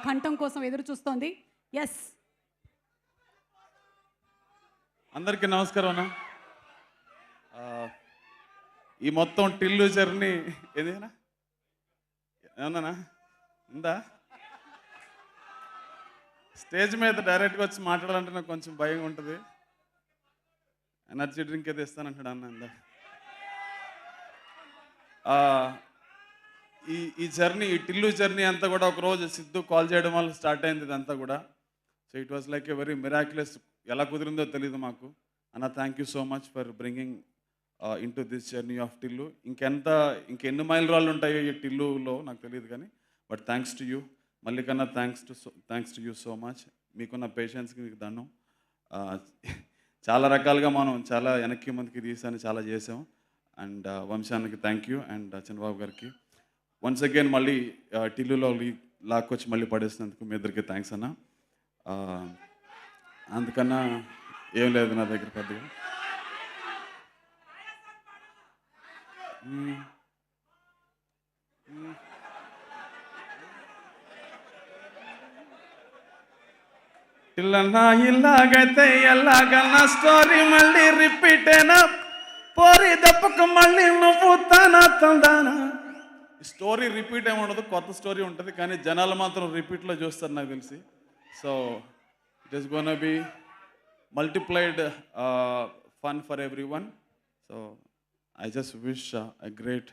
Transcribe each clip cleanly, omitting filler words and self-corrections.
కంఠం కోసం ఎదురు చూస్తోంది. ఎస్, అందరికీ నమస్కారం అన్న. ఈ మొత్తం టిల్లు జర్నీ ఏదేనా ఏమన్నా ఉందా? స్టేజ్ మీద డైరెక్ట్గా వచ్చి మాట్లాడాలంటే నాకు కొంచెం భయం ఉంటుంది. ఎనర్జీ డ్రింక్ ఏదో ఇస్తానంటాడు అన్న. ఈ జర్నీ, ఈ టిల్లు జర్నీ అంతా కూడా ఒకరోజు సిద్ధు కాల్ చేయడం వల్ల స్టార్ట్ అయింది ఇదంతా కూడా. So it was like a very miraculous. ఎలా కుదిరిందో తెలియదు మాకు. అన్న thank you so much for bringing in to this journey of Tillu. ఇంకెన్ని మైల్ రాళ్ళు ఉంటాయో ఈ టిల్లులో నాకు తెలియదు కానీ, బట్ థ్యాంక్స్ టు యూ మల్లికన్నా. Thanks to you so much. మీకున్న పేషెన్స్కి మీకు దండం. చాలా రకాలుగా మనం చాలా వెనక్కి ముందుకి తీసాను, చాలా చేసాం. అండ్ వంశానికి థ్యాంక్ యూ, అండ్ చంద్రబాబు గారికి వన్స్ అగైన్ మళ్ళీ టిల్లులో లాక్కొచ్చి మళ్ళీ పడేసినందుకు మీ ఇద్దరికి థ్యాంక్స్ అన్న. అందుకన్నా ఏం లేదు నా దగ్గర పెద్దగా. ఇల్లన్నా ఇల్లాగైతే ఎల్లాగన్నా స్టోరీ మళ్ళీ రిపీట్ అయినా పోరి దెబ్బకు మళ్ళీ నువ్వు తానా తందానా. స్టోరీ రిపీట్ ఏమి ఉండదు, కొత్త స్టోరీ ఉంటుంది, కానీ జనాలు మాత్రం రిపీట్లో చూస్తారు నాకు తెలిసి. So it is gonna be multiplied fun for everyone. So I just wish a great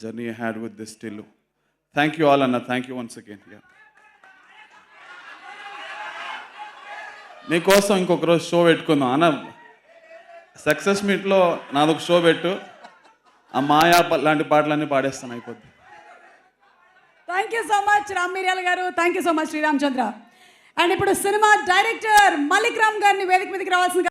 journey had with this Tillu. Thank you all అన్న. Thank you once again. మీకోసం ఇంకొక రోజు షో పెట్టుకుందాం అన్న. సక్సెస్ మీట్లో నాదొక షో పెట్టు, ఆ మాయా లాంటి పాటలన్నీ పాడేస్తాను, అయిపోద్ది. Thank you so much Ram Miryala garu. Thank you so much Sriramachandra. And ఇప్పుడు సినిమా డైరెక్టర్ మల్లిక్ రామ్ గారిని వేదిక మీదకి రావాల్సింది.